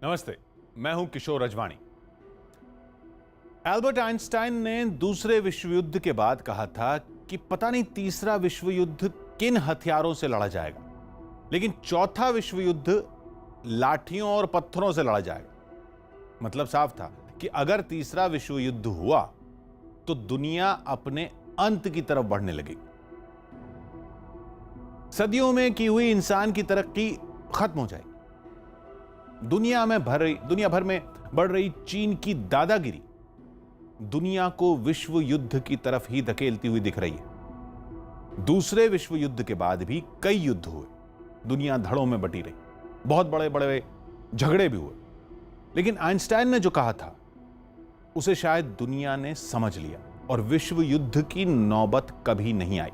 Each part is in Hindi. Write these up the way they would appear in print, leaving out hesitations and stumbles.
नमस्ते, मैं हूं किशोर रजवाणी। एल्बर्ट आइंस्टाइन ने दूसरे विश्व युद्ध के बाद कहा था कि पता नहीं तीसरा विश्व युद्ध किन हथियारों से लड़ा जाएगा, लेकिन चौथा विश्व युद्ध लाठियों और पत्थरों से लड़ा जाएगा। मतलब साफ था कि अगर तीसरा विश्व युद्ध हुआ तो दुनिया अपने अंत की तरफ बढ़ने लगेगी। सदियों में की हुई इंसान की तरक्की खत्म हो जाएगी। दुनिया भर में बढ़ रही चीन की दादागिरी दुनिया को विश्व युद्ध की तरफ ही धकेलती हुई दिख रही है। दूसरे विश्व युद्ध के बाद भी कई युद्ध हुए, दुनिया धड़ों में बटी रही, बहुत बड़े बड़े झगड़े भी हुए, लेकिन आइंस्टाइन ने जो कहा था उसे शायद दुनिया ने समझ लिया और विश्व युद्ध की नौबत कभी नहीं आई।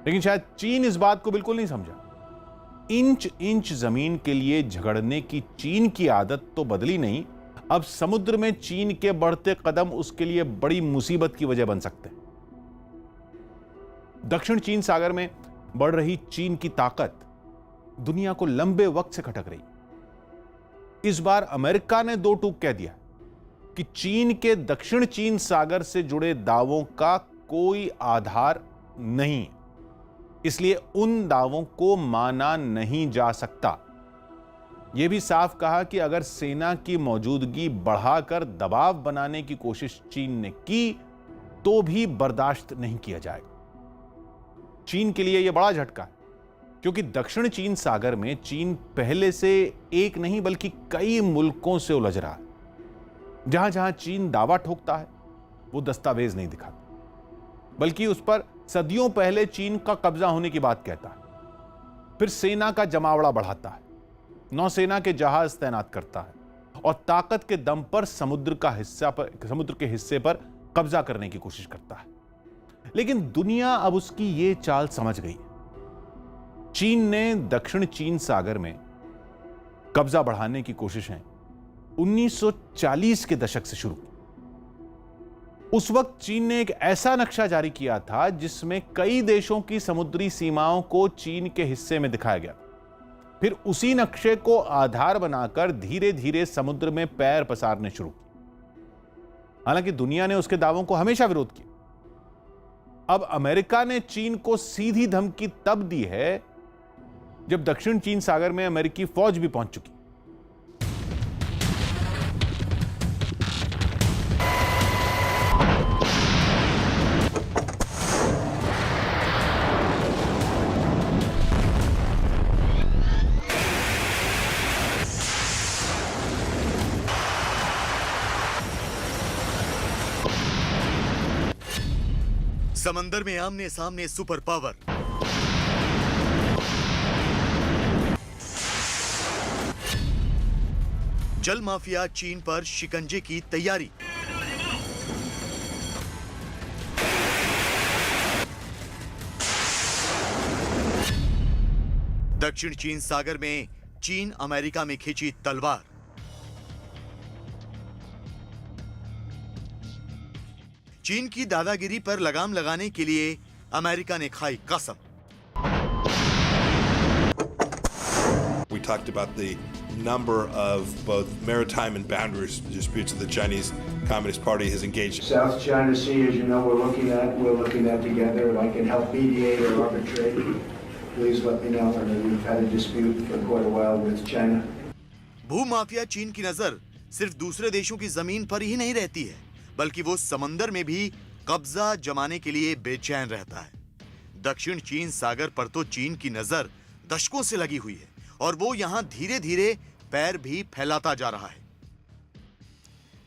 लेकिन शायद चीन इस बात को बिल्कुल नहीं समझा। इंच इंच जमीन के लिए झगड़ने की चीन की आदत तो बदली नहीं, अब समुद्र में चीन के बढ़ते कदम उसके लिए बड़ी मुसीबत की वजह बन सकते हैं। दक्षिण चीन सागर में बढ़ रही चीन की ताकत दुनिया को लंबे वक्त से खटक रही। इस बार अमेरिका ने दो टूक कह दिया कि चीन के दक्षिण चीन सागर से जुड़े दावों का कोई आधार नहीं है, इसलिए उन दावों को माना नहीं जा सकता। यह भी साफ कहा कि अगर सेना की मौजूदगी बढ़ाकर दबाव बनाने की कोशिश चीन ने की तो भी बर्दाश्त नहीं किया जाएगा। चीन के लिए यह बड़ा झटका है, क्योंकि दक्षिण चीन सागर में चीन पहले से एक नहीं बल्कि कई मुल्कों से उलझ रहा है। जहां जहां चीन दावा ठोकता है वो दस्तावेज नहीं दिखाता, बल्कि उस पर सदियों पहले चीन का कब्जा होने की बात कहता है। फिर सेना का जमावड़ा बढ़ाता है, नौसेना के जहाज तैनात करता है और ताकत के दम पर समुद्र के हिस्से पर कब्जा करने की कोशिश करता है। लेकिन दुनिया अब उसकी ये चाल समझ गई है। चीन ने दक्षिण चीन सागर में कब्जा बढ़ाने की कोशिशें 1940 के दशक से शुरू की। उस वक्त चीन ने एक ऐसा नक्शा जारी किया था जिसमें कई देशों की समुद्री सीमाओं को चीन के हिस्से में दिखाया गया। फिर उसी नक्शे को आधार बनाकर धीरे धीरे समुद्र में पैर पसारने शुरू किए। हालांकि दुनिया ने उसके दावों को हमेशा विरोध किया। अब अमेरिका ने चीन को सीधी धमकी तब दी है जब दक्षिण चीन सागर में अमेरिकी फौज भी पहुंच चुकी। समंदर में आमने सामने सुपर पावर, जल माफिया चीन पर शिकंजे की तैयारी। दक्षिण चीन सागर में चीन अमेरिका में खींची तलवार। चीन की दादागिरी पर लगाम लगाने के लिए अमेरिका ने खाई कसम। We talked about the number of both maritime and boundary disputes that the Chinese Communist Party has engaged in. South China Sea, as you know, we're looking at together. I can help mediate or arbitrate. Please let me know. I mean, we've had a dispute for quite a while with China. भूमाफिया चीन की नजर सिर्फ दूसरे देशों की जमीन पर ही नहीं रहती है, बल्कि वो समंदर में भी कब्जा जमाने के लिए बेचैन रहता है। दक्षिण चीन सागर पर तो चीन की नजर दशकों से लगी हुई है और वो यहां धीरे धीरे पैर भी फैलाता जा रहा है।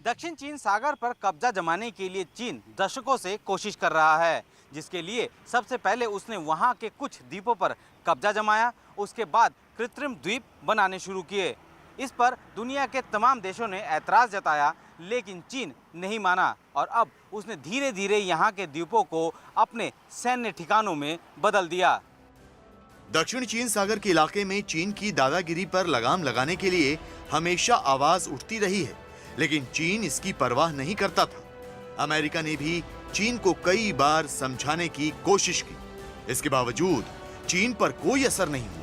दक्षिण चीन सागर पर कब्जा जमाने के लिए चीन दशकों से कोशिश कर रहा है, जिसके लिए सबसे पहले उसने वहां के कुछ द्वीपों पर कब्जा जमाया। उसके बाद कृत्रिम द्वीप बनाने शुरू किए। इस पर दुनिया के तमाम देशों ने ऐतराज जताया, लेकिन चीन नहीं माना और अब उसने धीरे धीरे यहाँ के द्वीपों को अपने सैन्य ठिकानों में बदल दिया। दक्षिण चीन सागर के इलाके में चीन की दादागिरी पर लगाम लगाने के लिए हमेशा आवाज उठती रही है, लेकिन चीन इसकी परवाह नहीं करता था। अमेरिका ने भी चीन को कई बार समझाने की कोशिश की, इसके बावजूद चीन पर कोई असर नहीं हुआ।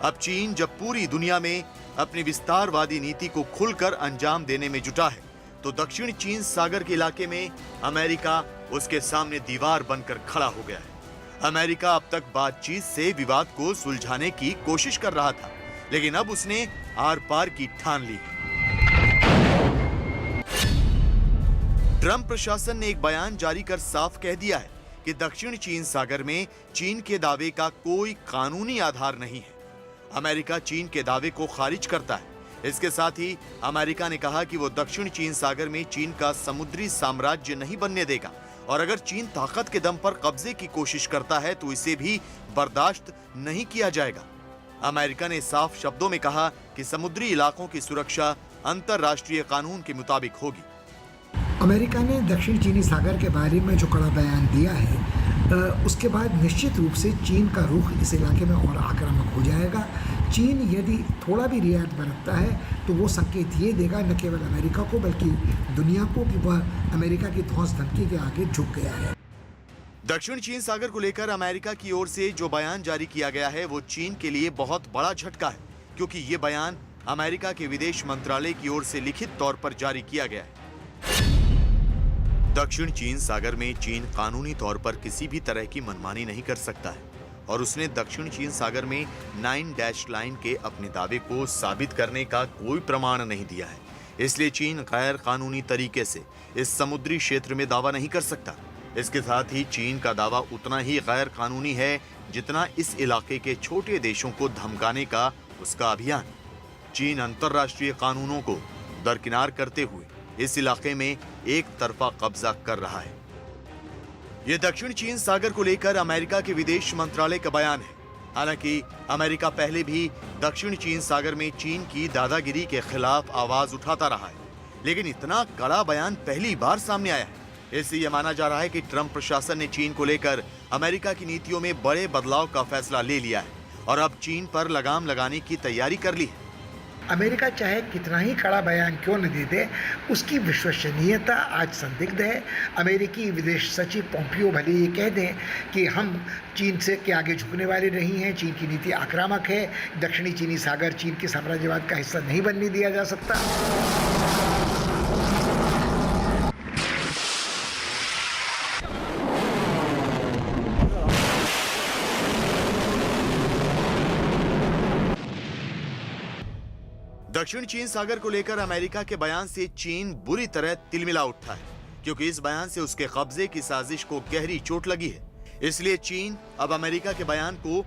अब चीन जब पूरी दुनिया में अपनी विस्तारवादी नीति को खुलकर अंजाम देने में जुटा है, तो दक्षिण चीन सागर के इलाके में अमेरिका उसके सामने दीवार बनकर खड़ा हो गया है। अमेरिका अब तक बातचीत से विवाद को सुलझाने की कोशिश कर रहा था, लेकिन अब उसने आर पार की ठान ली है। ट्रंप प्रशासन ने एक बयान जारी कर साफ कह दिया है कि दक्षिण चीन सागर में चीन के दावे का कोई कानूनी आधार नहीं है। अमेरिका चीन के दावे को खारिज करता है। इसके साथ ही अमेरिका ने कहा कि वो दक्षिण चीन सागर में चीन का समुद्री साम्राज्य नहीं बनने देगा, और अगर चीन ताकत के दम पर कब्जे की कोशिश करता है तो इसे भी बर्दाश्त नहीं किया जाएगा। अमेरिका ने साफ शब्दों में कहा कि समुद्री इलाकों की सुरक्षा अंतर्राष्ट्रीय कानून के मुताबिक होगी। अमेरिका ने दक्षिण चीनी सागर के बारे में जो कड़ा बयान दिया है, उसके बाद निश्चित रूप से चीन का रुख इस इलाके में और आक्रामक हो जाएगा। चीन यदि थोड़ा भी रियायत बरतता है तो वो संकेत ये देगा न केवल अमेरिका को बल्कि दुनिया को कि वह अमेरिका की धौंस धमकी के आगे झुक गया है। दक्षिण चीन सागर को लेकर अमेरिका की ओर से जो बयान जारी किया गया है वो चीन के लिए बहुत बड़ा झटका है, क्योंकि ये बयान अमेरिका के विदेश मंत्रालय की ओर से लिखित तौर पर जारी किया गया है। दक्षिण चीन सागर में चीन कानूनी तौर पर किसी भी तरह की मनमानी नहीं कर सकता है, और उसने दक्षिण चीन सागर में 9 डैश लाइन के अपने दावे को साबित करने का कोई प्रमाण नहीं दिया है। इसलिए चीन गैर कानूनी तरीके से इस समुद्री क्षेत्र में दावा नहीं कर सकता। इसके साथ ही चीन का दावा उतना ही गैर कानूनी है जितना इस इलाके के छोटे देशों को धमकाने का उसका अभियान। चीन अंतर्राष्ट्रीय कानूनों को दरकिनार करते हुए इस इलाके में एक तरफा कब्जा कर रहा है। यह दक्षिण चीन सागर को लेकर अमेरिका के विदेश मंत्रालय का बयान है। हालांकि अमेरिका पहले भी दक्षिण चीन सागर में चीन की दादागिरी के खिलाफ आवाज उठाता रहा है, लेकिन इतना कड़ा बयान पहली बार सामने आया है। इससे यह माना जा रहा है कि ट्रंप प्रशासन ने चीन को लेकर अमेरिका की नीतियों में बड़े बदलाव का फैसला ले लिया है और अब चीन पर लगाम लगाने की तैयारी कर ली है। अमेरिका चाहे कितना ही कड़ा बयान क्यों न दे दे, उसकी विश्वसनीयता आज संदिग्ध है। अमेरिकी विदेश सचिव पोम्पियो भले ये कह दें कि हम चीन से के आगे झुकने वाले नहीं हैं, चीन की नीति आक्रामक है, दक्षिणी चीनी सागर चीन के साम्राज्यवाद का हिस्सा नहीं बनने दिया जा सकता। दक्षिण चीन सागर को लेकर अमेरिका के बयान से चीन बुरी तरह तिलमिला उठा है, क्योंकि इस बयान से उसके कब्जे की साजिश को गहरी चोट लगी है। इसलिए चीन अब अमेरिका के बयान को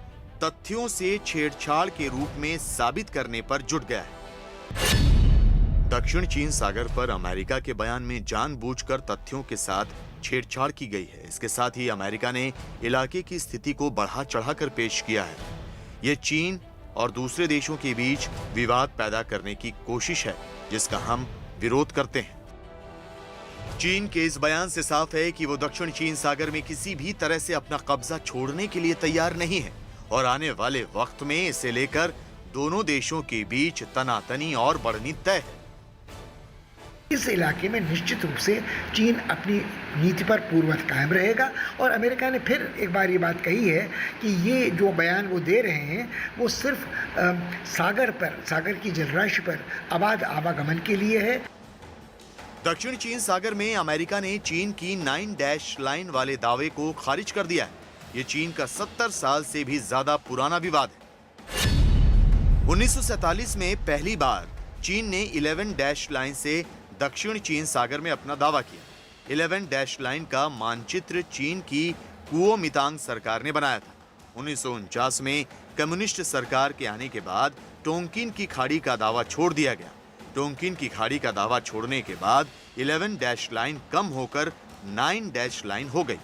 तथ्यों से छेड़छाड़ के रूप में साबित करने पर जुट गया है। दक्षिण चीन सागर पर अमेरिका के बयान में जानबूझकर तथ्यों के साथ छेड़छाड़ की गई है। इसके साथ ही अमेरिका ने इलाके की स्थिति को बढ़ा चढ़ाकर पेश किया है। यह चीन और दूसरे देशों के बीच विवाद पैदा करने की कोशिश है, जिसका हम विरोध करते हैं। चीन के इस बयान से साफ है कि वो दक्षिण चीन सागर में किसी भी तरह से अपना कब्जा छोड़ने के लिए तैयार नहीं है और आने वाले वक्त में इसे लेकर दोनों देशों के बीच तनातनी और बढ़नी तय है। इस इलाके में निश्चित रूप से चीन अपनी नीति पर पूर्ववत कायम रहेगा और अमेरिका ने फिर एक बार ये बात कही है कि ये जो बयान वो दे रहे हैं वो सिर्फ सागर की जलराशि पर अबाध आवागमन के लिए है। दक्षिण चीन सागर में अमेरिका ने चीन की 9 डैश लाइन वाले दावे को खारिज कर दिया है। ये चीन का 70 साल से भी ज्यादा पुराना विवाद है। 1947 में पहली बार चीन ने 11 डैश लाइन से दक्षिण चीन सागर में अपना दावा किया। 11 डैश लाइन का मानचित्र चीन की कुओमितांग सरकार ने बनाया था। 1949 में कम्युनिस्ट सरकार के आने के बाद टोंकिन की खाड़ी का दावा छोड़ दिया गया। टोंकिन की खाड़ी का दावा छोड़ने के बाद 11 डैश लाइन कम होकर 9 डैश लाइन हो गई।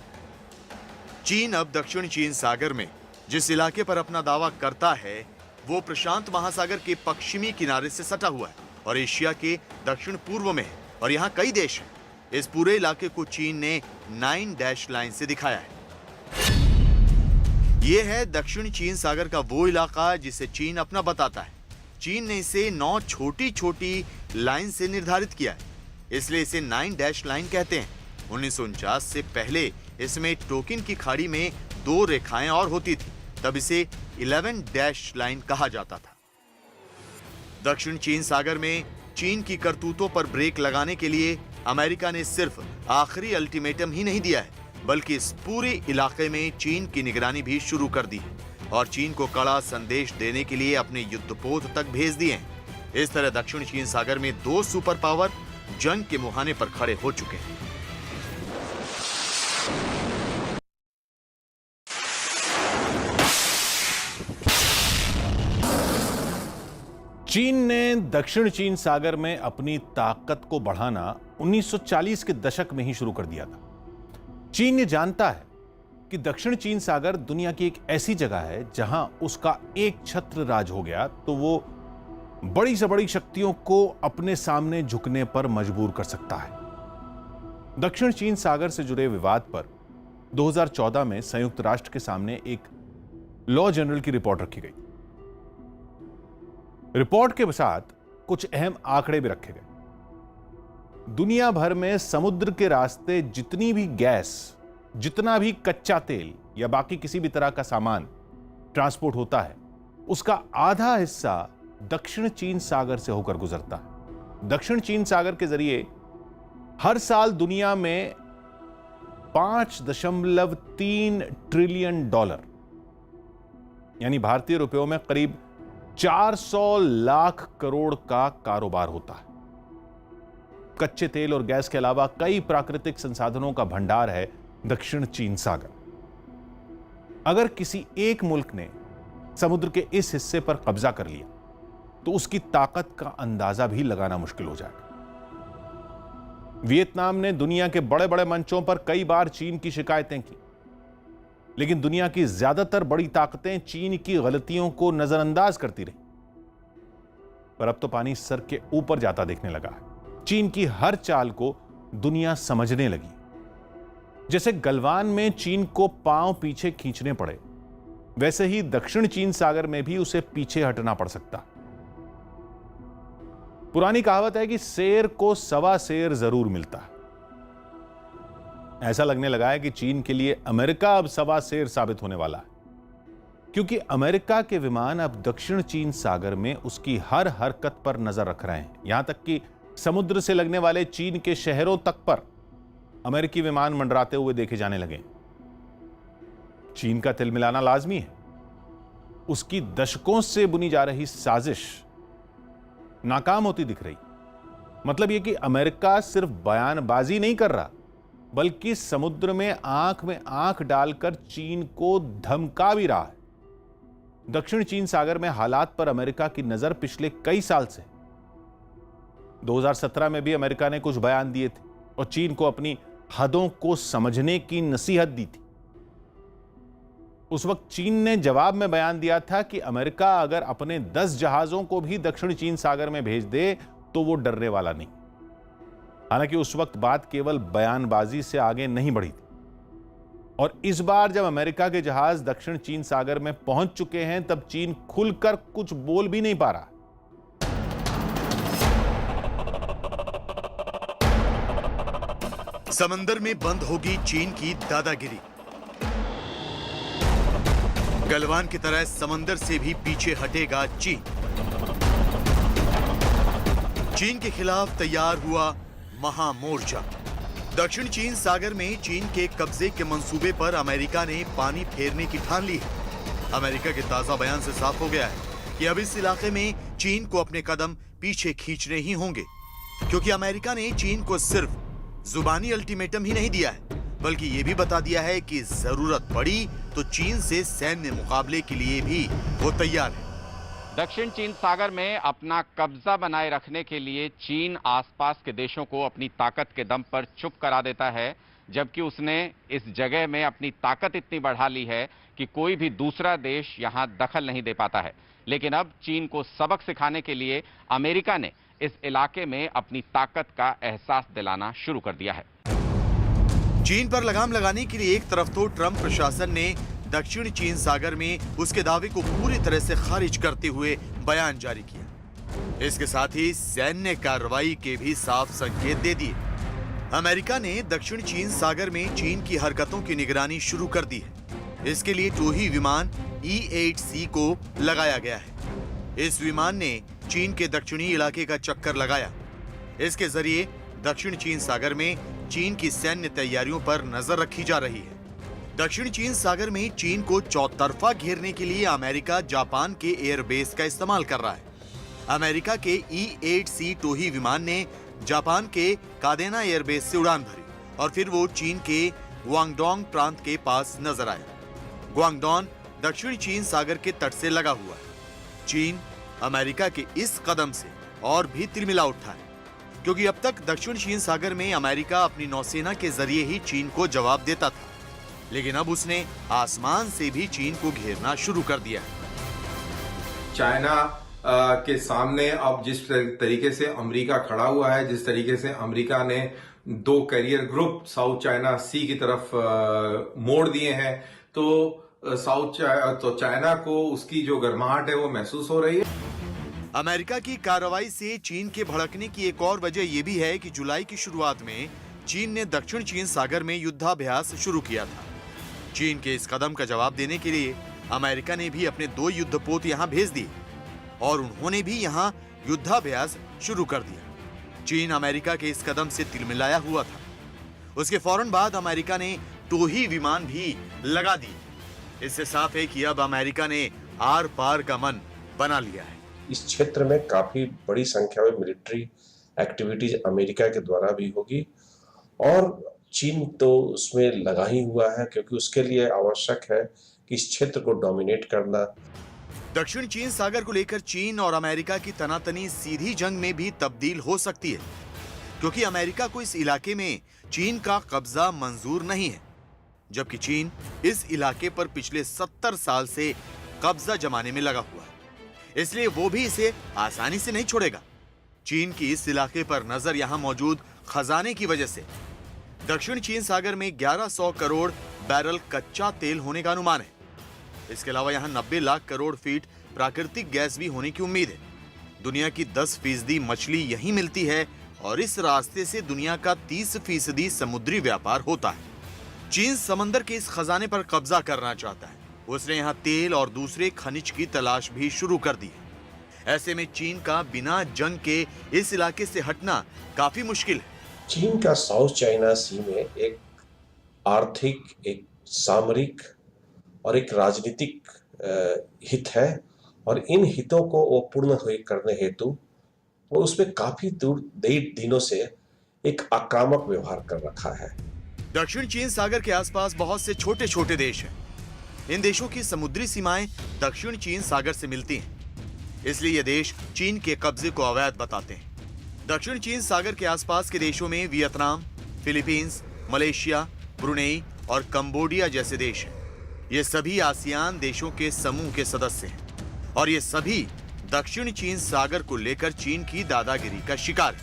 चीन अब दक्षिण चीन सागर में जिस इलाके पर अपना दावा करता है वो प्रशांत महासागर के पश्चिमी किनारे से सटा हुआ है और एशिया के दक्षिण पूर्व में है और यहाँ कई देश हैं। इस पूरे इलाके को चीन ने 9 डैश लाइन से दिखाया है। यह है दक्षिण चीन सागर का वो इलाका जिसे चीन अपना बताता है। चीन ने इसे 9 छोटी छोटी लाइन से निर्धारित किया है, इसलिए इसे 9 डैश लाइन कहते हैं। 1949 से पहले इसमें टोकिन की खाड़ी में 2 रेखाएं और होती थी, तब इसे 11 डैश लाइन कहा जाता था। दक्षिण चीन सागर में चीन की करतूतों पर ब्रेक लगाने के लिए अमेरिका ने सिर्फ आखिरी अल्टीमेटम ही नहीं दिया है, बल्कि इस पूरे इलाके में चीन की निगरानी भी शुरू कर दी है और चीन को कड़ा संदेश देने के लिए अपने युद्धपोत तक भेज दिए हैं। इस तरह दक्षिण चीन सागर में दो सुपर पावर जंग के मुहाने पर खड़े हो चुके हैं। चीन ने दक्षिण चीन सागर में अपनी ताकत को बढ़ाना 1940 के दशक में ही शुरू कर दिया था। चीन ये जानता है कि दक्षिण चीन सागर दुनिया की एक ऐसी जगह है जहां उसका एक छत्र राज हो गया तो वो बड़ी से बड़ी शक्तियों को अपने सामने झुकने पर मजबूर कर सकता है। दक्षिण चीन सागर से जुड़े विवाद पर 2014 में संयुक्त राष्ट्र के सामने एक लॉ जनरल की रिपोर्ट रखी गई। रिपोर्ट के साथ कुछ अहम आंकड़े भी रखे गए। दुनिया भर में समुद्र के रास्ते जितनी भी गैस, जितना भी कच्चा तेल या बाकी किसी भी तरह का सामान ट्रांसपोर्ट होता है, उसका आधा हिस्सा दक्षिण चीन सागर से होकर गुजरता है। दक्षिण चीन सागर के जरिए हर साल दुनिया में 5.3 ट्रिलियन डॉलर यानी भारतीय रुपयों में करीब 400 लाख करोड़ का कारोबार होता है। कच्चे तेल और गैस के अलावा कई प्राकृतिक संसाधनों का भंडार है दक्षिण चीन सागर। अगर किसी एक मुल्क ने समुद्र के इस हिस्से पर कब्जा कर लिया तो उसकी ताकत का अंदाजा भी लगाना मुश्किल हो जाएगा। वियतनाम ने दुनिया के बड़े बड़े मंचों पर कई बार चीन की शिकायतें की, लेकिन दुनिया की ज्यादातर बड़ी ताकतें चीन की गलतियों को नजरअंदाज करती रही। पर अब तो पानी सर के ऊपर जाता देखने लगा है। चीन की हर चाल को दुनिया समझने लगी। जैसे गलवान में चीन को पांव पीछे खींचने पड़े, वैसे ही दक्षिण चीन सागर में भी उसे पीछे हटना पड़ सकता। पुरानी कहावत है कि शेर को सवा शेर जरूर मिलता है। ऐसा लगने लगा है कि चीन के लिए अमेरिका अब सवा शेर साबित होने वाला है, क्योंकि अमेरिका के विमान अब दक्षिण चीन सागर में उसकी हर हरकत पर नजर रख रहे हैं। यहां तक कि समुद्र से लगने वाले चीन के शहरों तक पर अमेरिकी विमान मंडराते हुए देखे जाने लगे। चीन का तिलमिलाना लाजमी है। उसकी दशकों से बुनी जा रही साजिश नाकाम होती दिख रही। मतलब यह कि अमेरिका सिर्फ बयानबाजी नहीं कर रहा, बल्कि समुद्र में आंख डालकर चीन को धमका भी रहा है। दक्षिण चीन सागर में हालात पर अमेरिका की नजर पिछले कई साल से। 2017 में भी अमेरिका ने कुछ बयान दिए थे और चीन को अपनी हदों को समझने की नसीहत दी थी। उस वक्त चीन ने जवाब में बयान दिया था कि अमेरिका अगर अपने 10 जहाजों को भी दक्षिण चीन सागर में भेज दे तो वो डरने वाला नहीं। हालांकि उस वक्त बात केवल बयानबाजी से आगे नहीं बढ़ी थी। और इस बार जब अमेरिका के जहाज दक्षिण चीन सागर में पहुंच चुके हैं, तब चीन खुलकर कुछ बोल भी नहीं पा रहा। समंदर में बंद होगी चीन की दादागिरी। गलवान की तरह समंदर से भी पीछे हटेगा चीन। चीन के खिलाफ तैयार हुआ महामोर्चा। दक्षिण चीन सागर में चीन के कब्जे के मंसूबे पर अमेरिका ने पानी फेरने की ठान ली है। अमेरिका के ताजा बयान से साफ हो गया है कि अब इस इलाके में चीन को अपने कदम पीछे खींचने ही होंगे, क्योंकि अमेरिका ने चीन को सिर्फ जुबानी अल्टीमेटम ही नहीं दिया है, बल्कि यह भी बता दिया है कि जरूरत पड़ी तो चीन से सैन्य मुकाबले के लिए भी वो तैयार है। दक्षिण चीन सागर में अपना कब्जा बनाए रखने के लिए चीन आसपास के देशों को अपनी ताकत के दम पर चुप करा देता है, जबकि उसने इस जगह में अपनी ताकत इतनी बढ़ा ली है कि कोई भी दूसरा देश यहां दखल नहीं दे पाता है। लेकिन अब चीन को सबक सिखाने के लिए अमेरिका ने इस इलाके में अपनी ताकत का एहसास दिलाना शुरू कर दिया है। चीन पर लगाम लगाने के लिए एक तरफ तो ट्रंप प्रशासन ने दक्षिण चीन सागर में उसके दावे को पूरी तरह से खारिज करते हुए बयान जारी किया। इसके साथ ही सैन्य कार्रवाई के भी साफ संकेत दे दिए। अमेरिका ने दक्षिण चीन सागर में चीन की हरकतों की निगरानी शुरू कर दी है। इसके लिए टोही विमान E-8C को लगाया गया है। इस विमान ने चीन के दक्षिणी इलाके का चक्कर लगाया। इसके जरिए दक्षिण चीन सागर में चीन की सैन्य तैयारियों पर नजर रखी जा रही है। दक्षिण चीन सागर में चीन को चौतरफा घेरने के लिए अमेरिका जापान के एयरबेस का इस्तेमाल कर रहा है। अमेरिका के E-8C टोही विमान ने जापान के कादेना एयरबेस से उड़ान भरी और फिर वो चीन के ग्वांगडोंग प्रांत के पास नजर आया। ग्वांगडोंग दक्षिण चीन सागर के तट से लगा हुआ है। चीन अमेरिका के इस कदम से और भी तिलमिला उठा है, क्योंकि अब तक दक्षिण चीन सागर में अमेरिका अपनी नौसेना के जरिए ही चीन को जवाब देता था, लेकिन अब उसने आसमान से भी चीन को घेरना शुरू कर दिया है। चाइना के सामने अब जिस तरीके से अमेरिका खड़ा हुआ है, जिस तरीके से अमेरिका ने 2 कैरियर ग्रुप साउथ चाइना सी की तरफ मोड़ दिए हैं, तो चाइना को उसकी जो गर्माहट है वो महसूस हो रही है। अमेरिका की कार्रवाई से चीन के भड़कने की एक और वजह यह भी है कि जुलाई की शुरुआत में चीन ने दक्षिण चीन सागर में युद्धाभ्यास शुरू किया था। चीन के इस कदम का जवाब देने के लिए अमेरिका ने भी अपने 2 युद्धपोत यहां भेज दिए और उन्होंने भी यहां युद्धाभ्यास शुरू कर दिया। चीन अमेरिका के इस कदम से तिलमिलाया हुआ था। उसके फौरन बाद अमेरिका ने टोही विमान भी लगा दिए। इससे साफ है कि अब अमेरिका ने आर पार का मन बना लिया है। इस क्षेत्र में काफी बड़ी संख्या में मिलिट्री एक्टिविटीज अमेरिका के द्वारा भी होगी और चीन तो उसमें लगा ही हुआ है, क्योंकि उसके लिए आवश्यक है कि इस क्षेत्र को डोमिनेट करना। दक्षिण चीन सागर को लेकर चीन और अमेरिका की तनातनी सीधी जंग में भी तब्दील हो सकती है, क्योंकि अमेरिका को इस इलाके में चीन का कब्जा मंजूर नहीं है, जबकि चीन इस इलाके पर पिछले 70 साल से कब्जा जमाने में लगा हुआ है। इसलिए वो भी इसे आसानी से नहीं छोड़ेगा। चीन की इस इलाके पर नजर यहां मौजूद खजाने की वजह से दक्षिण चीन सागर में 1100 करोड़ बैरल कच्चा तेल होने का अनुमान है। इसके अलावा यहां 90 लाख करोड़ फीट प्राकृतिक गैस भी होने की उम्मीद है। दुनिया की 10% मछली यहीं मिलती है और इस रास्ते से दुनिया का 30% समुद्री व्यापार होता है। चीन समंदर के इस खजाने पर कब्जा करना चाहता है। उसने यहां तेल और दूसरे खनिज की तलाश भी शुरू कर दी है। ऐसे में चीन का बिना जंग के इस इलाके से हटना काफी मुश्किल है। चीन का साउथ चाइना सी में एक आर्थिक, एक सामरिक और एक राजनीतिक हित है और इन हितों को वो पूर्ण करने हेतु वो उसमें काफी दिनों से एक आक्रामक व्यवहार कर रखा है। दक्षिण चीन सागर के आसपास बहुत से छोटे छोटे देश हैं। इन देशों की समुद्री सीमाएं दक्षिण चीन सागर से मिलती हैं, इसलिए ये देश चीन के कब्जे को अवैध बताते हैं। दक्षिण चीन सागर के आसपास के देशों में वियतनाम, फिलीपींस, मलेशिया, ब्रुनेई और कंबोडिया जैसे देश हैं। ये सभी आसियान देशों के समूह के सदस्य हैं और ये सभी दक्षिण चीन सागर को लेकर चीन की दादागिरी का शिकार है।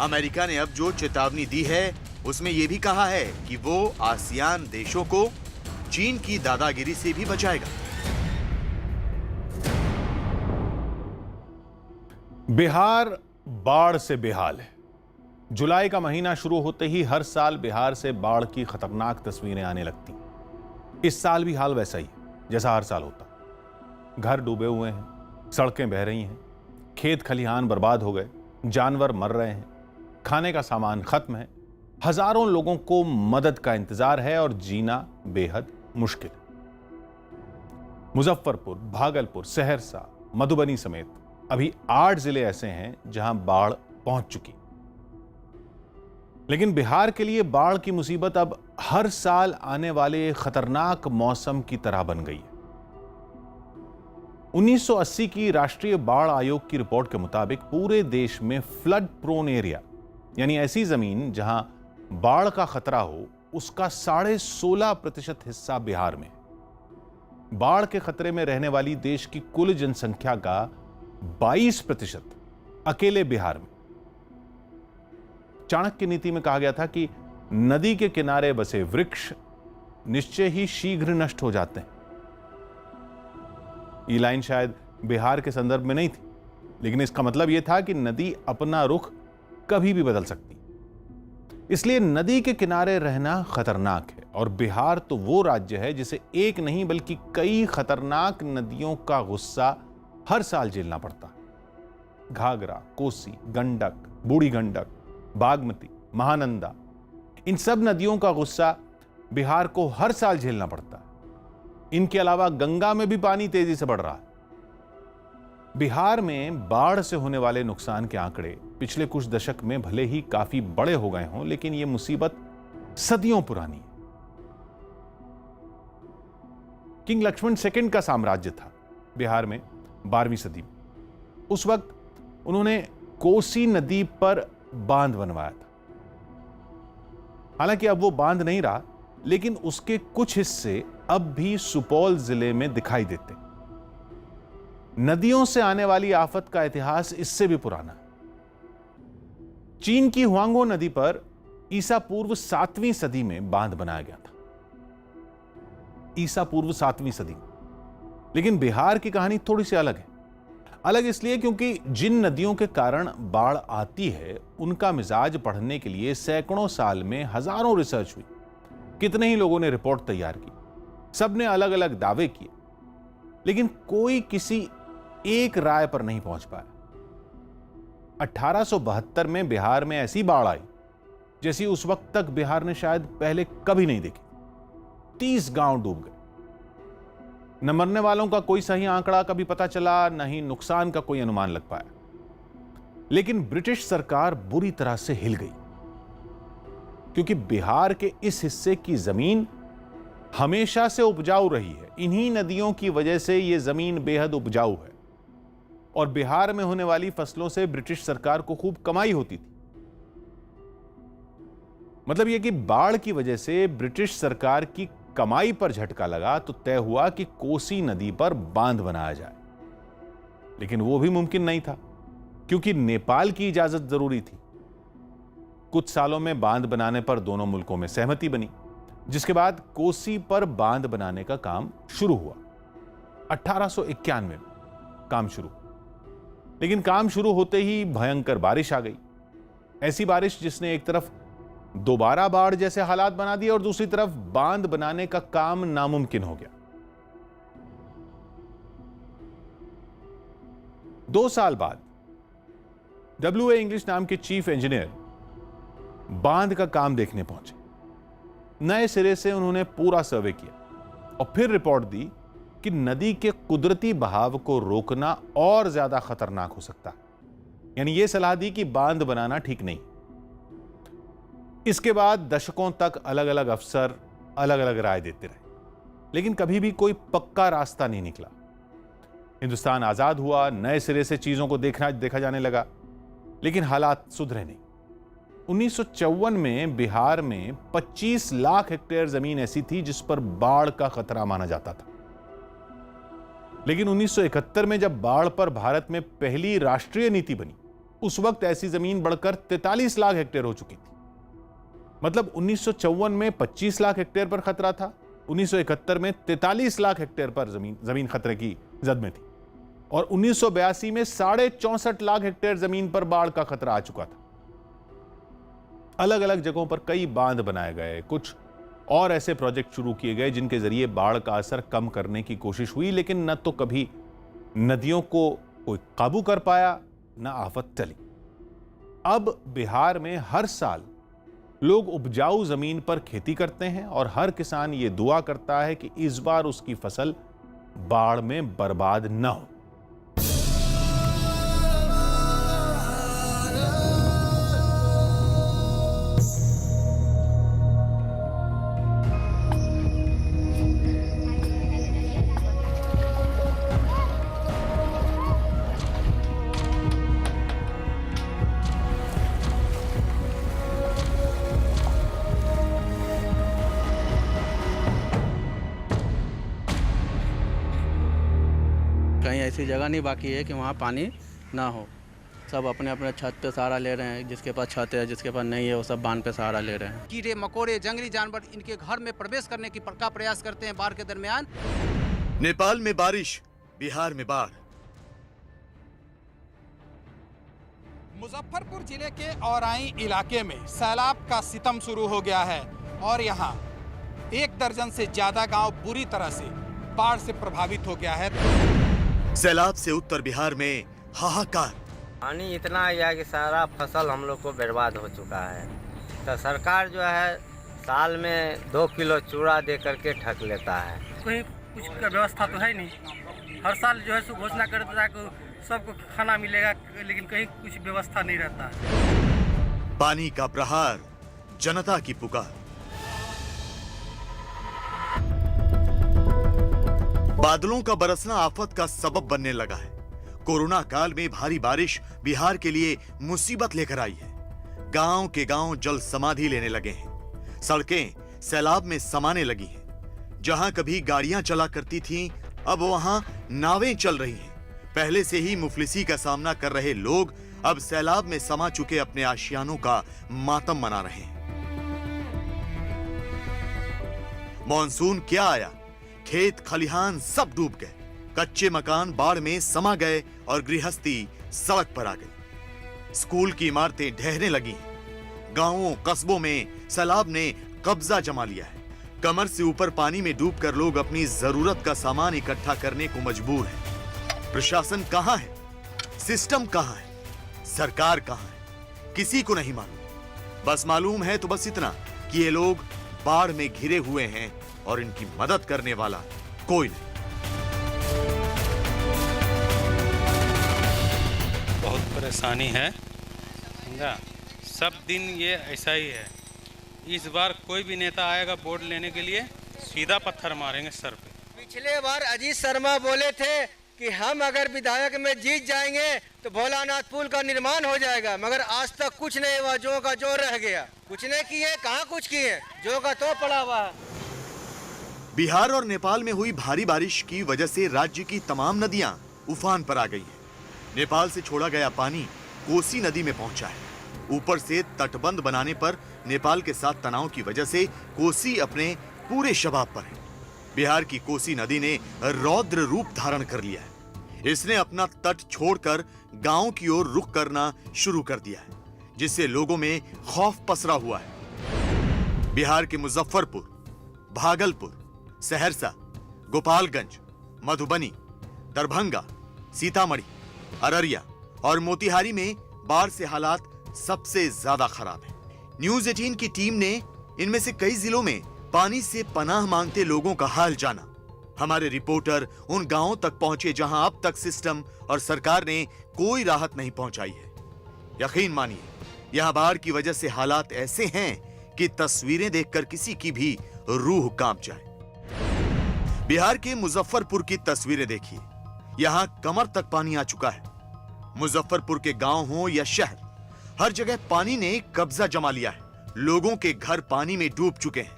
अमेरिका ने अब जो चेतावनी दी है उसमें यह भी कहा है कि वो आसियान देशों को चीन की दादागिरी से भी बचाएगा। बिहार बाढ़ से बेहाल है। जुलाई का महीना शुरू होते ही हर साल बिहार से बाढ़ की खतरनाक तस्वीरें आने लगती। इस साल भी हाल वैसा ही है जैसा हर साल होता। घर डूबे हुए हैं, सड़कें बह रही हैं, खेत खलिहान बर्बाद हो गए, जानवर मर रहे हैं, खाने का सामान खत्म है, हजारों लोगों को मदद का इंतजार है और जीना बेहद मुश्किल। मुजफ्फरपुर, भागलपुर, सहरसा, मधुबनी समेत अभी 8 जिले ऐसे हैं जहां बाढ़ पहुंच चुकी। लेकिन बिहार के लिए बाढ़ की मुसीबत अब हर साल आने वाले खतरनाक मौसम की तरह बन गई है। 1980 की राष्ट्रीय बाढ़ आयोग की रिपोर्ट के मुताबिक पूरे देश में फ्लड प्रोन एरिया, यानी ऐसी जमीन जहां बाढ़ का खतरा हो, उसका 16.5% हिस्सा बिहार में। बाढ़ के खतरे में रहने वाली देश की कुल जनसंख्या का 22% अकेले बिहार में। चाणक्य नीति में कहा गया था कि नदी के किनारे बसे वृक्ष निश्चय ही शीघ्र नष्ट हो जाते हैं। ये लाइन शायद बिहार के संदर्भ में नहीं थी, लेकिन इसका मतलब यह था कि नदी अपना रुख कभी भी बदल सकती। इसलिए नदी के किनारे रहना खतरनाक है और बिहार तो वो राज्य है जिसे एक नहीं बल्कि कई खतरनाक नदियों का गुस्सा हर साल झेलना पड़ता। घाघरा, कोसी, गंडक, बूढ़ी गंडक, बागमती, महानंदा, इन सब नदियों का गुस्सा बिहार को हर साल झेलना पड़ता है। इनके अलावा गंगा में भी पानी तेजी से बढ़ रहा है। बिहार में बाढ़ से होने वाले नुकसान के आंकड़े पिछले कुछ दशक में भले ही काफी बड़े हो गए हों, लेकिन यह मुसीबत सदियों पुरानी है। किंग लक्ष्मण सेकंड का साम्राज्य था बिहार में 12वीं सदी में। उस वक्त उन्होंने कोसी नदी पर बांध बनवाया था। हालांकि अब वो बांध नहीं रहा, लेकिन उसके कुछ हिस्से अब भी सुपौल जिले में दिखाई देते। नदियों से आने वाली आफत का इतिहास इससे भी पुराना है। चीन की हुआंगो नदी पर ईसा पूर्व 7वीं सदी में बांध बनाया गया था। ईसा पूर्व 7वीं सदी में। लेकिन बिहार की कहानी थोड़ी सी अलग है। अलग इसलिए क्योंकि जिन नदियों के कारण बाढ़ आती है, उनका मिजाज पढ़ने के लिए सैकड़ों साल में हजारों रिसर्च हुई। कितने ही लोगों ने रिपोर्ट तैयार की, सबने अलग अलग दावे किए, लेकिन कोई किसी एक राय पर नहीं पहुंच पाया। 1872 में बिहार में ऐसी बाढ़ आई जैसी उस वक्त तक बिहार ने शायद पहले कभी नहीं देखी। 30 गांव डूब गए। न मरने वालों का कोई सही आंकड़ा कभी पता चला, न ही नुकसान का कोई अनुमान लग पाया। लेकिन ब्रिटिश सरकार बुरी तरह से हिल गई, क्योंकि बिहार के इस हिस्से की जमीन हमेशा से उपजाऊ रही है। इन्हीं नदियों की वजह से यह जमीन बेहद उपजाऊ है और बिहार में होने वाली फसलों से ब्रिटिश सरकार को खूब कमाई होती थी। मतलब यह कि बाढ़ की वजह से ब्रिटिश सरकार की कमाई पर झटका लगा, तो तय हुआ कि कोसी नदी पर बांध बनाया जाए। लेकिन वो भी मुमकिन नहीं था, क्योंकि नेपाल की इजाजत जरूरी थी। कुछ सालों में बांध बनाने पर दोनों मुल्कों में सहमति बनी, जिसके बाद कोसी पर बांध बनाने का काम शुरू हुआ। 1891 में काम शुरू। लेकिन काम शुरू होते ही भयंकर बारिश आ गई। ऐसी बारिश जिसने एक तरफ दोबारा बाढ़ जैसे हालात बना दिए और दूसरी तरफ बांध बनाने का काम नामुमकिन हो गया। 2 साल बाद W.A. इंग्लिश नाम के चीफ इंजीनियर बांध का काम देखने पहुंचे। नए सिरे से उन्होंने पूरा सर्वे किया और फिर रिपोर्ट दी कि नदी के कुदरती बहाव को रोकना और ज्यादा खतरनाक हो सकता है। यानी यह सलाह दी कि बांध बनाना ठीक नहीं। इसके बाद दशकों तक अलग अलग अफसर अलग अलग राय देते रहे, लेकिन कभी भी कोई पक्का रास्ता नहीं निकला। हिंदुस्तान आजाद हुआ, नए सिरे से चीजों को देखा जाने लगा, लेकिन हालात सुधरे नहीं। 1954 में बिहार में 25 लाख हेक्टेयर जमीन ऐसी थी जिस पर बाढ़ का खतरा माना जाता था। लेकिन 1971 में जब बाढ़ पर भारत में पहली राष्ट्रीय नीति बनी, उस वक्त ऐसी जमीन बढ़कर 43 लाख हेक्टेयर हो चुकी थी। मतलब 1954 में 25 लाख हेक्टेयर पर खतरा था, 1971 में 43 लाख हेक्टेयर पर जमीन खतरे की जद में थी और 1982 में 64.5 लाख हेक्टेयर जमीन पर बाढ़ का खतरा आ चुका था। अलग अलग जगहों पर कई बांध बनाए गए, कुछ और ऐसे प्रोजेक्ट शुरू किए गए जिनके जरिए बाढ़ का असर कम करने की कोशिश हुई, लेकिन न तो कभी नदियों को कोई काबू कर पाया, न आफत टली। अब बिहार में हर साल लोग उपजाऊ जमीन पर खेती करते हैं और हर किसान ये दुआ करता है कि इस बार उसकी फसल बाढ़ में बर्बाद न हो। कहीं ऐसी जगह नहीं बाकी है कि वहाँ पानी ना हो। सब अपने अपने छत पे सहारा ले रहे हैं। जिसके पास छत है, जिसके पास नहीं है, वो सब बांध पे सहारा ले रहे हैं। कीड़े मकोड़े, जंगली जानवर इनके घर में प्रवेश करने की का प्रयास करते हैं बाढ़ के दरमियान। नेपाल में बारिश, बिहार में बाढ़। मुजफ्फरपुर जिले के औराई इलाके में सैलाब का सितम शुरू हो गया है और यहाँ 1 दर्जन से ज्यादा गांव बुरी तरह से बाढ़ से प्रभावित हो गया है। सैलाब से उत्तर बिहार में हाहाकार। पानी इतना आ गया कि सारा फसल हम लोग को बर्बाद हो चुका है। तो सरकार जो है साल में 2 किलो चूड़ा दे करके ठग लेता है। कहीं कुछ का व्यवस्था तो है नहीं। हर साल जो है सो घोषणा कर देता है कि सबको खाना मिलेगा, लेकिन कहीं कुछ व्यवस्था नहीं रहता है। पानी का प्रहार, जनता की पुकार। बादलों का बरसना आफत का सबब बनने लगा है। कोरोना काल में भारी बारिश बिहार के लिए मुसीबत लेकर आई है। गांव के गांव जल समाधि लेने लगे हैं। सड़कें सैलाब में समाने लगी हैं। जहां कभी गाड़ियां चला करती थीं, अब वहां नावें चल रही हैं। पहले से ही मुफलिसी का सामना कर रहे लोग अब सैलाब में समा चुके अपने आशियानों का मातम मना रहे हैं। मॉनसून क्या आया, खेत खलिहान सब डूब गए। कच्चे मकान बाढ़ में समा गए और गृहस्थी सड़क पर आ गई। स्कूल की इमारतें ढहने लगी। गांवों कस्बों में सैलाब ने कब्जा जमा लिया है। कमर से ऊपर पानी में डूबकर लोग अपनी जरूरत का सामान इकट्ठा करने को मजबूर हैं। प्रशासन कहां है, सिस्टम कहां है, सरकार कहां है, किसी को नहीं मालूम। बस मालूम है तो बस इतना कि ये लोग बाढ़ में घिरे हुए हैं और इनकी मदद करने वाला कोई नहीं। बहुत परेशानी है, समझा। सब दिन ये ऐसा ही है। इस बार कोई भी नेता आएगा वोट लेने के लिए, सीधा पत्थर मारेंगे सर पे। पिछले बार अजीत शर्मा बोले थे कि हम अगर विधायक में जीत जाएंगे तो भोलानाथ पुल का निर्माण हो जाएगा, मगर आज तक कुछ नहीं हुआ। जो का जो रह गया, कुछ नहीं किए। कहाँ कुछ किए, जो का तो पड़ा हुआ है। बिहार और नेपाल में हुई भारी बारिश की वजह से राज्य की तमाम नदियां उफान पर आ गई हैं। नेपाल से छोड़ा गया पानी कोसी नदी में पहुंचा है। ऊपर से तटबंध बनाने पर नेपाल के साथ तनाव की वजह से कोसी अपने पूरे शबाब पर है। बिहार की कोसी नदी ने रौद्र रूप धारण कर लिया है। इसने अपना तट छोड़कर गांव की ओर रुख करना शुरू कर दिया है, जिससे लोगों में खौफ पसरा हुआ है। बिहार के मुजफ्फरपुर, भागलपुर, सहरसा, गोपालगंज, मधुबनी, दरभंगा, सीतामढ़ी, अररिया और मोतिहारी में बाढ़ से हालात सबसे ज्यादा खराब है। न्यूज 18 की टीम ने इनमें से कई जिलों में पानी से पनाह मांगते लोगों का हाल जाना। हमारे रिपोर्टर उन गांवों तक पहुंचे जहां अब तक सिस्टम और सरकार ने कोई राहत नहीं पहुंचाई है। यकीन मानिए, यहां बाढ़ की वजह से हालात ऐसे हैं कि तस्वीरें देखकर किसी की भी रूह कांप जाए। बिहार के मुजफ्फरपुर की तस्वीरें देखिए। यहां कमर तक पानी आ चुका है। मुजफ्फरपुर के गांव हो या शहर, हर जगह पानी ने कब्जा जमा लिया है। लोगों के घर पानी में डूब चुके हैं।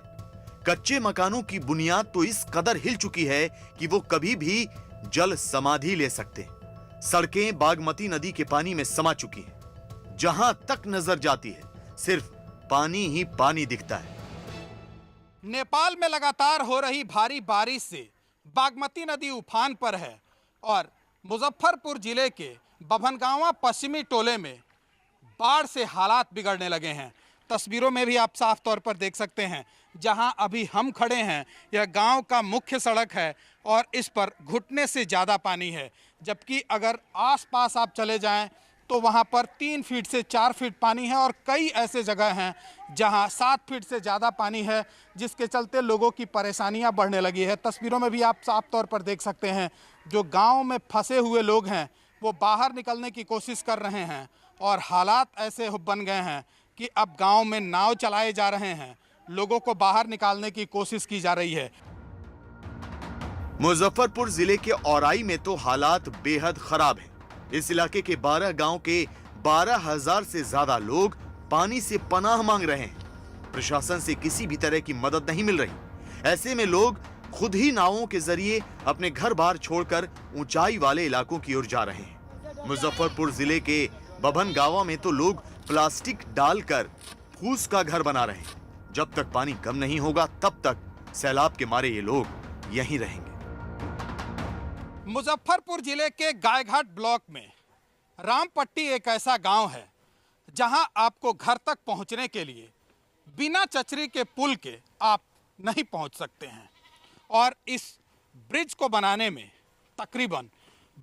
कच्चे मकानों की बुनियाद तो इस कदर हिल चुकी है कि वो कभी भी जल समाधि ले सकते हैं। सड़कें बागमती नदी के पानी में समा चुकी हैं। जहां तक नजर जाती है सिर्फ पानी ही पानी दिखता है। नेपाल में लगातार हो रही भारी बारिश से बागमती नदी उफान पर है और मुजफ्फरपुर जिले के बभनगांवा पश्चिमी टोले में बाढ़ से हालात बिगड़ने लगे हैं। तस्वीरों में भी आप साफ तौर पर देख सकते हैं। जहां अभी हम खड़े हैं, यह गांव का मुख्य सड़क है और इस पर घुटने से ज़्यादा पानी है। जबकि अगर आसपास आप चले जाएं तो वहां पर 3 फीट से 4 फीट पानी है और कई ऐसे जगह हैं जहां 7 फीट से ज़्यादा पानी है, जिसके चलते लोगों की परेशानियां बढ़ने लगी है। तस्वीरों में भी आप साफ तौर पर देख सकते हैं, जो गांव में फंसे हुए लोग हैं वो बाहर निकलने की कोशिश कर रहे हैं और हालात ऐसे बन गए हैं कि अब गांव में नाव चलाए जा रहे हैं। लोगों को बाहर निकालने की कोशिश की जा रही है। मुजफ्फरपुर जिले के औराई में तो हालात बेहद खराब हैं। इस इलाके के 12 गांव के 12,000 से ज्यादा लोग पानी से पनाह मांग रहे हैं। प्रशासन से किसी भी तरह की मदद नहीं मिल रही। ऐसे में लोग खुद ही नावों के जरिए अपने घर बार छोड़कर ऊंचाई वाले इलाकों की ओर जा रहे हैं। मुजफ्फरपुर जिले के बभनगांवा में तो लोग प्लास्टिक डालकर फूस का घर बना रहे हैं। जब तक पानी कम नहीं होगा तब तक सैलाब के मारे ये लोग यहीं रहेंगे। मुजफ्फरपुर जिले के गायघाट ब्लॉक में रामपट्टी एक ऐसा गांव है जहां आपको घर तक पहुंचने के लिए बिना चचरी के पुल के आप नहीं पहुंच सकते हैं और इस ब्रिज को बनाने में तकरीबन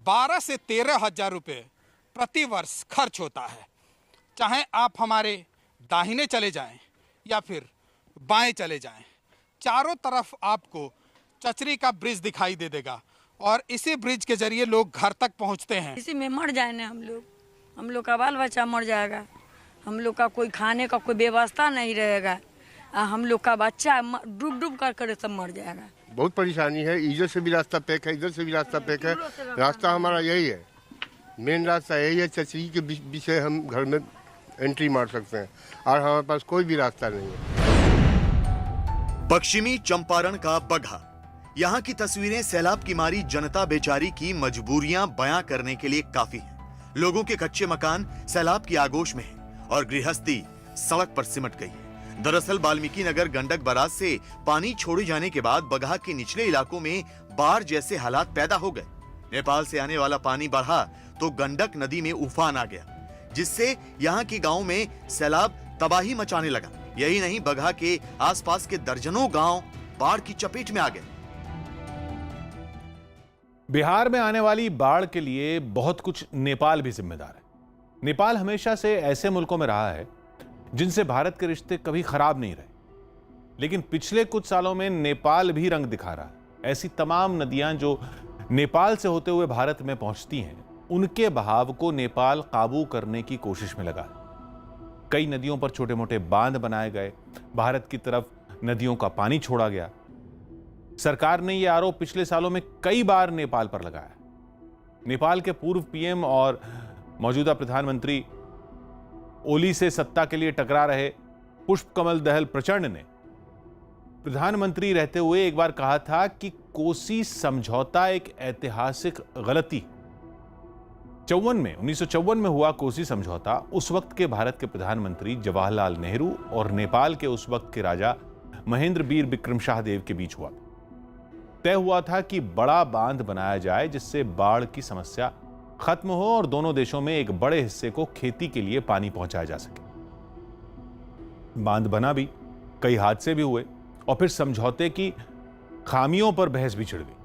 12 से 13 हज़ार रुपये प्रतिवर्ष खर्च होता है। चाहे आप हमारे दाहिने चले जाएं या फिर बाएं चले जाएं, चारों तरफ आपको चचरी का ब्रिज दिखाई दे देगा और इसी ब्रिज के जरिए लोग घर तक पहुंचते हैं। इसी में मर जाए ना हम लोग का बाल बच्चा मर जाएगा, हम लोग का कोई खाने का कोई व्यवस्था नहीं रहेगा, हम लोग का बच्चा डूब डूब कर सब मर जाएगा। बहुत परेशानी है, इधर से भी रास्ता पैक है, इधर से भी रास्ता पैक है। रास्ता हमारा यही है, मेन रास्ता यही है। चचरी के बीच से हम घर में एंट्री मार सकते हैं और हमारे पास कोई भी रास्ता नहीं है। पश्चिमी चंपारण का बगहा, यहाँ की तस्वीरें सैलाब की मारी जनता बेचारी की मजबूरियां बयां करने के लिए काफी हैं। लोगों के कच्चे मकान सैलाब की आगोश में हैं और गृहस्थी सड़क पर सिमट गई है। दरअसल वाल्मीकि नगर गंडक बराज से पानी छोड़े जाने के बाद बगहा के निचले इलाकों में बाढ़ जैसे हालात पैदा हो गए। नेपाल से आने वाला पानी बढ़ा तो गंडक नदी में उफान आ गया, जिससे यहाँ के गांव में सैलाब तबाही मचाने लगा। यही नहीं, बगहा के आसपास के दर्जनों गांव बाढ़ की चपेट में आ गए। बिहार में आने वाली बाढ़ के लिए बहुत कुछ नेपाल भी जिम्मेदार है। नेपाल हमेशा से ऐसे मुल्कों में रहा है जिनसे भारत के रिश्ते कभी खराब नहीं रहे, लेकिन पिछले कुछ सालों में नेपाल भी रंग दिखा रहा है। ऐसी तमाम नदियां जो नेपाल से होते हुए भारत में पहुंचती हैं, उनके बहाव को नेपाल काबू करने की कोशिश में लगा है। कई नदियों पर छोटे मोटे बांध बनाए गए, भारत की तरफ नदियों का पानी छोड़ा गया। सरकार ने यह आरोप पिछले सालों में कई बार नेपाल पर लगाया। नेपाल के पूर्व पीएम और मौजूदा प्रधानमंत्री ओली से सत्ता के लिए टकरा रहे पुष्पकमल दहल प्रचंड ने प्रधानमंत्री रहते हुए एक बार कहा था कि कोसी समझौता एक ऐतिहासिक गलती। 1954 में हुआ कोसी समझौता उस वक्त के भारत के प्रधानमंत्री जवाहरलाल नेहरू और नेपाल के उस वक्त के राजा महेंद्र वीर विक्रम शाहदेव के बीच हुआ। तय हुआ था कि बड़ा बांध बनाया जाए जिससे बाढ़ की समस्या खत्म हो और दोनों देशों में एक बड़े हिस्से को खेती के लिए पानी पहुंचाया जा सके। बांध बना भी, कई हादसे भी हुए और फिर समझौते की खामियों पर बहस भी छिड़ गई।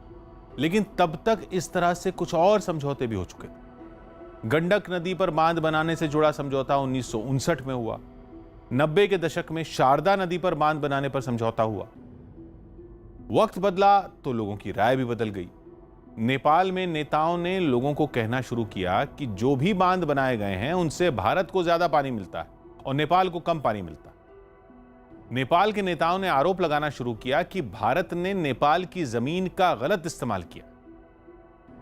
लेकिन तब तक इस तरह से कुछ और समझौते भी हो चुके थे। गंडक नदी पर बांध बनाने से जुड़ा समझौता 1959 में हुआ। 90 के दशक में शारदा नदी पर बांध बनाने पर समझौता हुआ। वक्त बदला तो लोगों की राय भी बदल गई। नेपाल में नेताओं ने लोगों को कहना शुरू किया कि जो भी बांध बनाए गए हैं उनसे भारत को ज्यादा पानी मिलता है और नेपाल को कम पानी मिलता है। नेपाल के नेताओं ने आरोप लगाना शुरू किया कि भारत ने नेपाल की जमीन का गलत इस्तेमाल किया।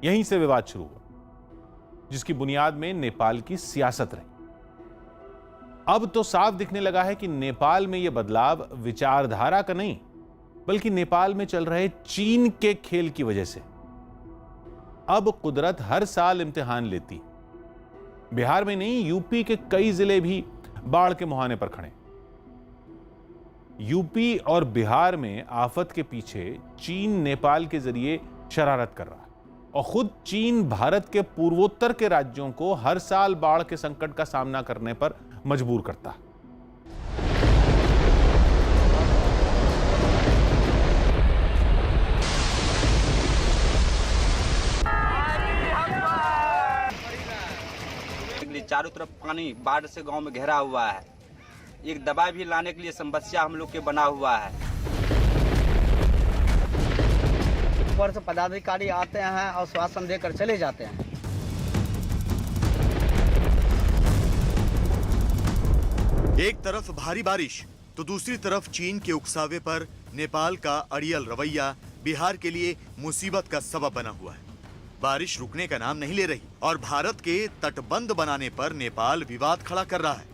यहीं से विवाद शुरू हुआ, जिसकी बुनियाद में नेपाल की सियासत रही। अब तो साफ दिखने लगा है कि नेपाल में यह बदलाव विचारधारा का नहीं, बल्कि नेपाल में चल रहे चीन के खेल की वजह से। अब कुदरत हर साल इम्तिहान लेती। बिहार में नहीं, यूपी के कई जिले भी बाढ़ के मुहाने पर खड़े। यूपी और बिहार में आफत के पीछे चीन नेपाल के जरिए शरारत कर रहा है और खुद चीन भारत के पूर्वोत्तर के राज्यों को हर साल बाढ़ के संकट का सामना करने पर मजबूर करता है। चारों तरफ पानी बाढ़ से गांव में घेरा हुआ है। एक दवाई भी लाने के लिए समस्या हम लोग के बना हुआ है। ऊपर से पदाधिकारी आते हैं और आश्वासन देकर चले जाते हैं। एक तरफ भारी बारिश तो दूसरी तरफ चीन के उकसावे पर नेपाल का अड़ियल रवैया बिहार के लिए मुसीबत का सबब बना हुआ है। बारिश रुकने का नाम नहीं ले रही और भारत के तटबंध बनाने पर नेपाल विवाद खड़ा कर रहा है।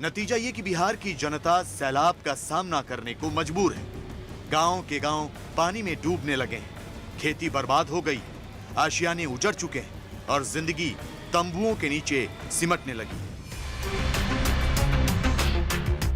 नतीजा ये कि बिहार की जनता सैलाब का सामना करने को मजबूर है। गांव के गांव पानी में डूबने लगे हैं, खेती बर्बाद हो गई, आशियाने उजड़ चुके हैं और जिंदगी तंबुओं के नीचे सिमटने लगी।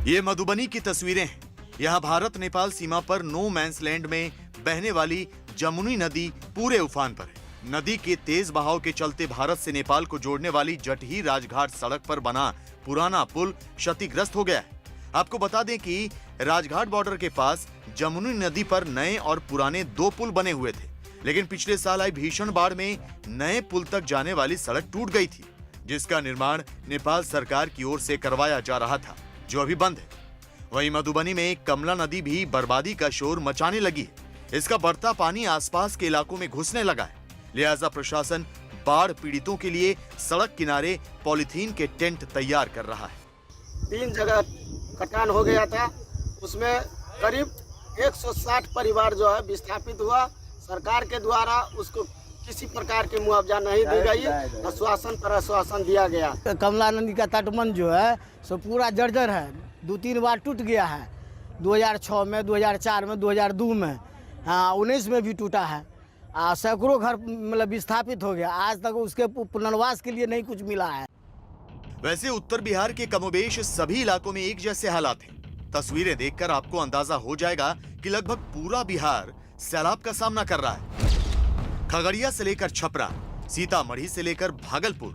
ये मधुबनी की तस्वीरें हैं। यहाँ भारत नेपाल सीमा पर नो मैंस लैंड में बहने वाली जमुनी नदी पूरे उफान पर है। नदी के तेज बहाव के चलते भारत से नेपाल को जोड़ने वाली जटही राजघाट सड़क पर बना पुराना पुल क्षतिग्रस्त हो गया है। आपको बता दें कि राजघाट बॉर्डर के पास जमुनी नदी पर नए और पुराने दो पुल बने हुए थे, लेकिन पिछले साल आई भीषण बाढ़ में नए पुल तक जाने वाली सड़क टूट गई थी। जिसका निर्माण नेपाल सरकार की ओर से करवाया जा रहा था, जो अभी बंद है। वहीं मधुबनी में कमला नदी भी बर्बादी का शोर मचाने लगी है। इसका बढ़ता पानी आसपास के इलाकों में घुसने लगा है, लिहाजा प्रशासन बाढ़ पीड़ितों के लिए सड़क किनारे पॉलीथीन के टेंट तैयार कर रहा है। 3 जगह कटान हो गया था, उसमें करीब 160 परिवार जो है विस्थापित हुआ। सरकार के द्वारा उसको किसी प्रकार की मुआवजा नहीं दी गई, आश्वासन पर आश्वासन दिया गया। कमला नदी का तटबंध जो है सो पूरा जर्जर है, 2-3 बार टूट गया है। 2006 में, 2004 में, 2002 में, 19 में भी टूटा है। सैकड़ों घर मतलब विस्थापित हो गया, आज तक उसके पुनर्वास के लिए नहीं कुछ मिला है। वैसे उत्तर बिहार के कमोबेश सभी इलाकों में एक जैसे हालात हैं। तस्वीरें देखकर आपको अंदाजा हो जाएगा कि लगभग पूरा बिहार सैलाब का सामना कर रहा है। खगड़िया से लेकर छपरा, सीतामढ़ी से लेकर भागलपुर,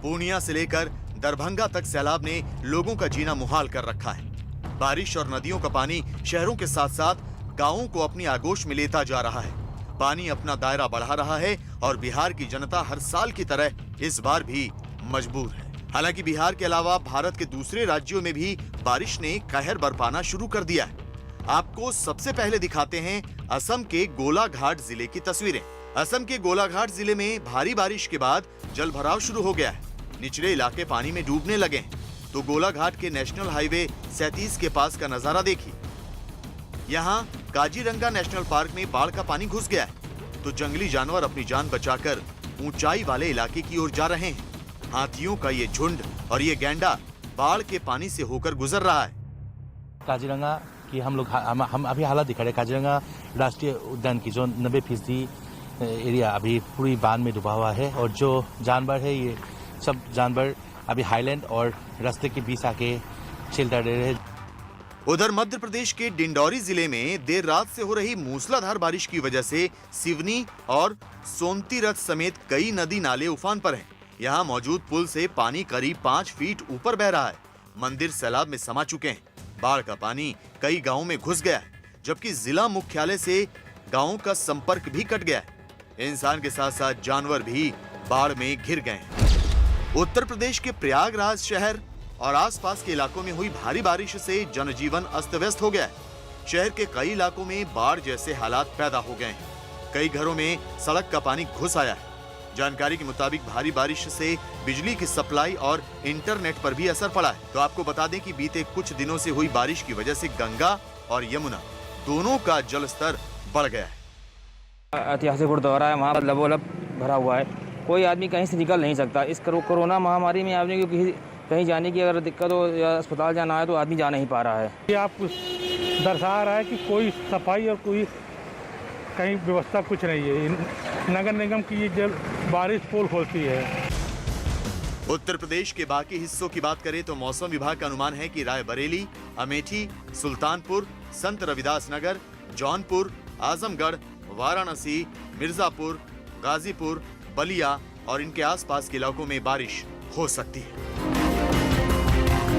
पूर्णिया से लेकर दरभंगा तक सैलाब ने लोगों का जीना मुहाल कर रखा है। बारिश और नदियों का पानी शहरों के साथ साथ गांवों को अपनी आगोश में लेता जा रहा है। पानी अपना दायरा बढ़ा रहा है और बिहार की जनता हर साल की तरह इस बार भी मजबूर है। हालांकि बिहार के अलावा भारत के दूसरे राज्यों में भी बारिश ने कहर बरपाना शुरू कर दिया है। आपको सबसे पहले दिखाते हैं असम के गोलाघाट जिले की तस्वीरें। असम के गोलाघाट जिले में भारी बारिश के बाद जल भराव शुरू हो गया है। निचले इलाके पानी में डूबने लगे हैं। तो गोलाघाट के नेशनल हाईवे 37 के पास का नजारा देखिए। यहाँ काजीरंगा नेशनल पार्क में बाढ़ का पानी घुस गया है, तो जंगली जानवर अपनी जान बचाकर ऊंचाई वाले इलाके की ओर जा रहे हैं। हाथियों का ये झुंड और ये गैंडा बाढ़ के पानी से होकर गुजर रहा है। काजीरंगा की हम अभी हालत दिखा रहे। काजीरंगा राष्ट्रीय उद्यान की जो 90% एरिया अभी पूरी बाढ़ में डूबा हुआ है, और जो जानवर है ये सब जानवर अभी हाईलैंड और रास्ते के बीच आके शेल्टर ले रहे हैं। उधर मध्य प्रदेश के डिंडौरी जिले में देर रात से हो रही मूसलाधार बारिश की वजह से सिवनी और सोमती रथ समेत कई नदी नाले उफान पर हैं। यहाँ मौजूद पुल से पानी करीब 5 फीट ऊपर बह रहा है। मंदिर सैलाब में समा चुके हैं। बाढ़ का पानी कई गांवों में घुस गया है, जबकि जिला मुख्यालय से गांवों का संपर्क भी कट गया है। इंसान के साथ साथ जानवर भी बाढ़ में घिर गए हैं। उत्तर प्रदेश के प्रयागराज शहर और आसपास के इलाकों में हुई भारी बारिश से जनजीवन अस्त व्यस्त हो गया है। शहर के कई इलाकों में बाढ़ जैसे हालात पैदा हो गए हैं। कई घरों में सड़क का पानी घुस आया है। जानकारी के मुताबिक भारी बारिश से बिजली की सप्लाई और इंटरनेट पर भी असर पड़ा है। तो आपको बता दें कि बीते कुछ दिनों से हुई बारिश की वजह से गंगा और यमुना दोनों का जल स्तर बढ़ गया है। ऐतिहासिक गुरुद्वारा है, वहाँ लबोलब भरा हुआ है। कोई आदमी कहीं से निकल नहीं सकता। इस कोरोना महामारी में आदमी को कहीं जाने की अगर दिक्कत हो या अस्पताल जाना है तो आदमी जा नहीं पा रहा है। ये आपको दर्शा रहा है कि कोई सफाई और कोई कहीं व्यवस्था कुछ नहीं है। नगर निगम की ये जल बारिश पोल खोलती है। उत्तर प्रदेश के बाकी हिस्सों की बात करें तो मौसम विभाग का अनुमान है कि रायबरेली, अमेठी, सुल्तानपुर, संत रविदास नगर, जौनपुर, आजमगढ़, वाराणसी, मिर्जापुर, गाजीपुर, बलिया और इनके आसपास के इलाकों में बारिश हो सकती है।